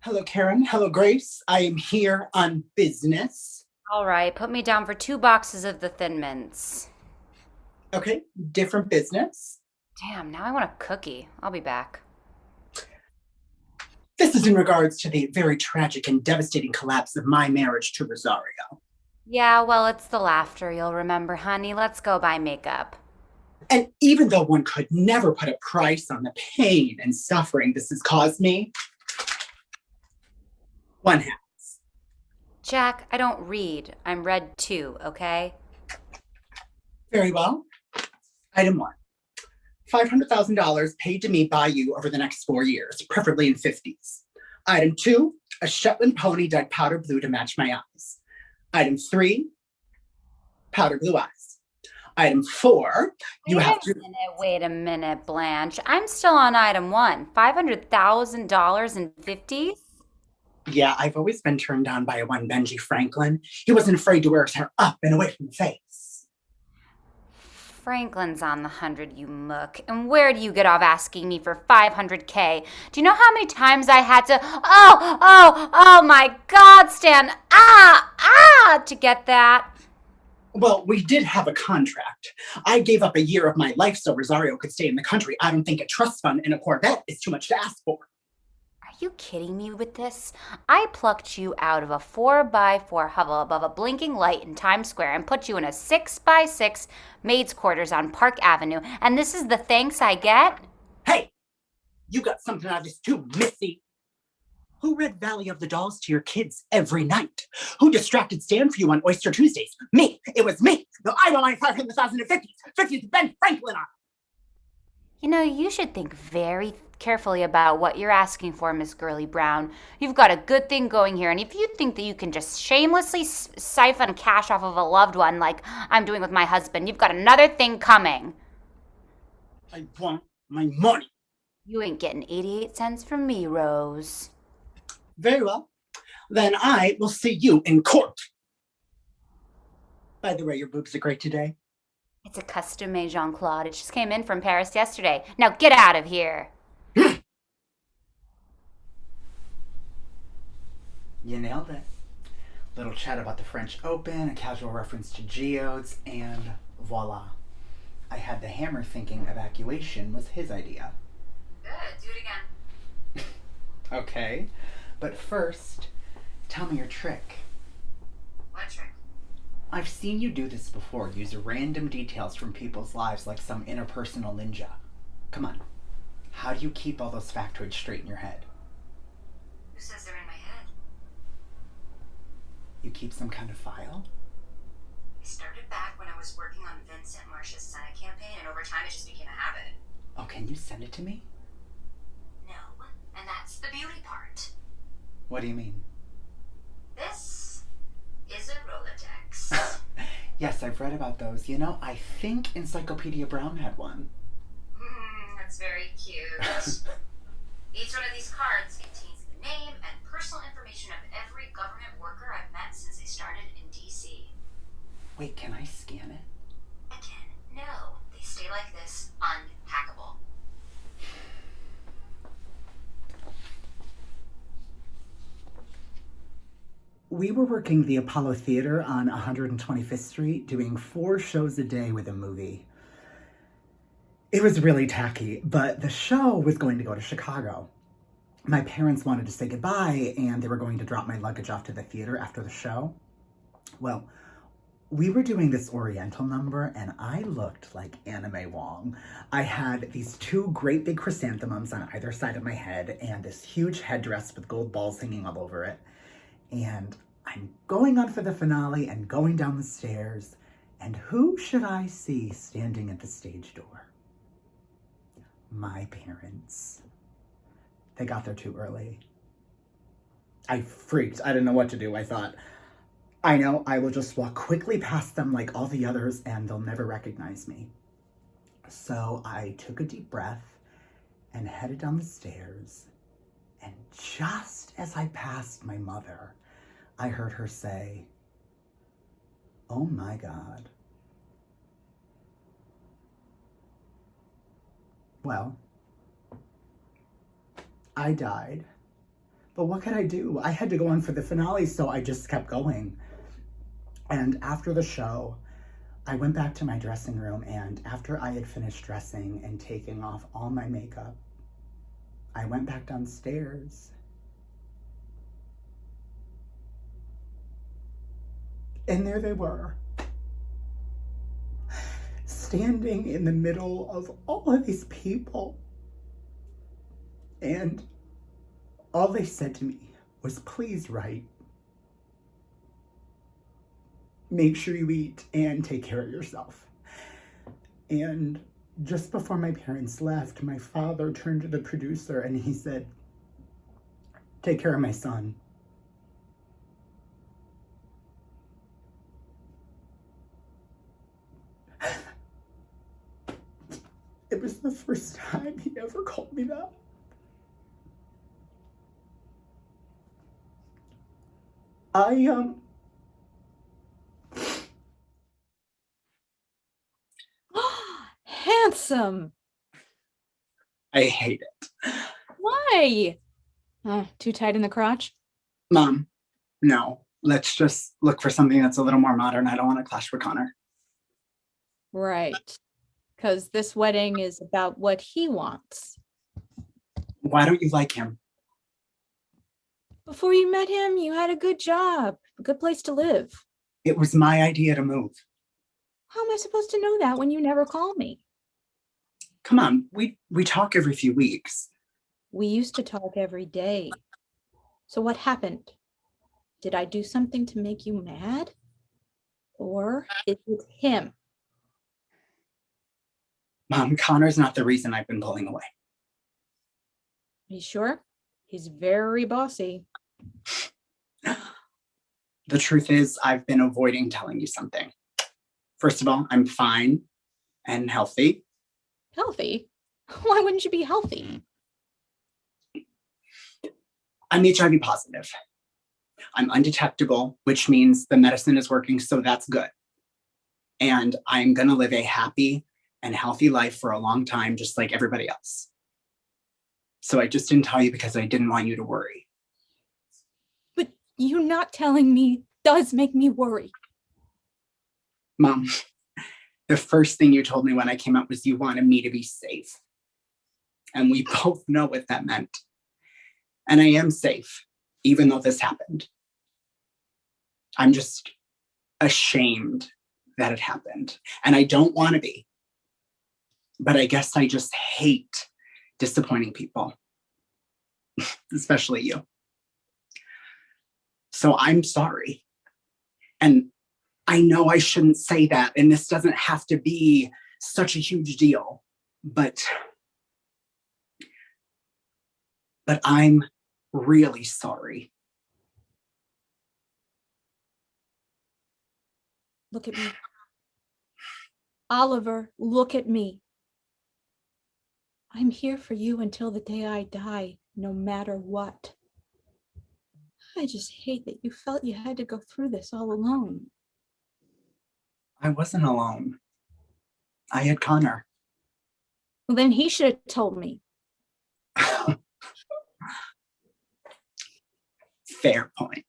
Hello, Karen. Hello, Grace. I am here on business. All right, put me down for 2 boxes of the Thin Mints. Okay, different business. Damn, now I want a cookie. I'll be back. This is in regards to the very tragic and devastating collapse of my marriage to Rosario. Yeah, well, it's the laughter you'll remember, honey. Let's go buy makeup. And even though one could never put a price on the pain and suffering this has caused me, one has. Jack, I don't read. I'm read too, okay? Very well. Item one, $500,000 paid to me by you over the next 4 years, preferably in 50s. Item two, a Shetland pony dyed powder blue to match my eyes. Item three, powder blue eyes. Item four, you Wait have a to. wait a minute, Blanche. I'm still on item one. $500,000 in 50s? Yeah, I've always been turned on by one Benji Franklin. He wasn't afraid to wear his hair up and away from the face. Franklin's on the 100, you mook. And where do you get off asking me for 500K? Do you know how many times I had to, oh my God, Stan, to get that? Well, we did have a contract. I gave up a year of my life so Rosario could stay in the country. I don't think a trust fund and a Corvette is too much to ask for. Are you kidding me with this? I plucked you out of a 4x4 hovel above a blinking light in Times Square and put you in a 6x6 maid's quarters on Park Avenue, and this is the thanks I get? Hey, you got something out of this too, Missy. Who read Valley of the Dolls to your kids every night? Who distracted Stan for you on Oyster Tuesdays? Me. It was me. No, I don't mind 500,000 in 50s. 50s Ben Franklin on. You know, you should think very carefully about what you're asking for, Miss Girly Brown. You've got a good thing going here, and if you think that you can just shamelessly siphon cash off of a loved one like I'm doing with my husband, you've got another thing coming. I want my money. You ain't getting 88 cents from me, Rose. Very well. Then I will see you in court. By the way, your boobs are great today. It's a custom made Jean Claude. It just came in from Paris yesterday. Now get out of here. You nailed it. Little chat about the French Open, a casual reference to geodes, and voila. I had the hammer thinking evacuation was his idea. Good. Do it again. Okay, but first, tell me your trick. What trick? I've seen you do this before, use random details from people's lives like some interpersonal ninja. Come on, how do you keep all those factoids straight in your head? Who says they're in my head? You keep some kind of file? I started back when I was working on Vincent Marsh's Senate campaign, and over time it just became a habit. Oh, can you send it to me? No, and that's the beauty part. What do you mean? This is a Rolodex. Yes, I've read about those. You know, I think Encyclopedia Brown had one. That's very cute. Each one of these cards contains the name and personal information of every government worker I've met since I started in DC. Wait, can I scan it? Again, no. They stay like this, unhackable. We were working the Apollo Theater on 125th Street, doing 4 shows a day with a movie. It was really tacky, but the show was going to go to Chicago. My parents wanted to say goodbye, and they were going to drop my luggage off to the theater after the show. Well, we were doing this Oriental number, and I looked like Anime Wong. I had these two great big chrysanthemums on either side of my head, and this huge headdress with gold balls hanging all over it. And I'm going on for the finale and going down the stairs, and who should I see standing at the stage door? My parents. They got there too early. I freaked. I didn't know what to do. I thought, I know, I will just walk quickly past them like all the others and they'll never recognize me. So I took a deep breath and headed down the stairs. And just as I passed my mother, I heard her say, "Oh my God." Well, I died But what could I do? I had to go on for the finale, so I just kept going. And after the show, I went back to my dressing room, and after I had finished dressing and taking off all my makeup, I went back downstairs. And there they were, standing in the middle of all of these people. And all they said to me was, please write. Make sure you eat and take care of yourself. And just before my parents left, my father turned to the producer and he said, take care of my son. It was the first time he ever called me that. Handsome. I hate it. Why? Too tight in the crotch? Mom, no. Let's just look for something that's a little more modern. I don't want to clash with Connor. Right. Because this wedding is about what he wants. Why don't you like him? Before you met him, you had a good job, a good place to live. It was my idea to move. How am I supposed to know that when you never call me? Come on, we talk every few weeks. We used to talk every day. So what happened? Did I do something to make you mad? Or is it him? Mom, Connor's not the reason I've been pulling away. Are you sure? He's very bossy. The truth is, I've been avoiding telling you something. First of all, I'm fine and healthy. Healthy? Why wouldn't you be healthy? I'm HIV positive. I'm undetectable, which means the medicine is working, so that's good. And I'm going to live a happy and healthy life for a long time, just like everybody else. So I just didn't tell you because I didn't want you to worry. But you not telling me does make me worry. Mom, the first thing you told me when I came out was you wanted me to be safe. And we both know what that meant. And I am safe, even though this happened. I'm just ashamed that it happened. And I don't want to be. But I guess I just hate disappointing people, especially you. So I'm sorry. And I know I shouldn't say that, and this doesn't have to be such a huge deal, but I'm really sorry. Look at me. Oliver, look at me. I'm here for you until the day I die, no matter what. I just hate that you felt you had to go through this all alone. I wasn't alone. I had Connor. Well, then he should have told me. Fair point.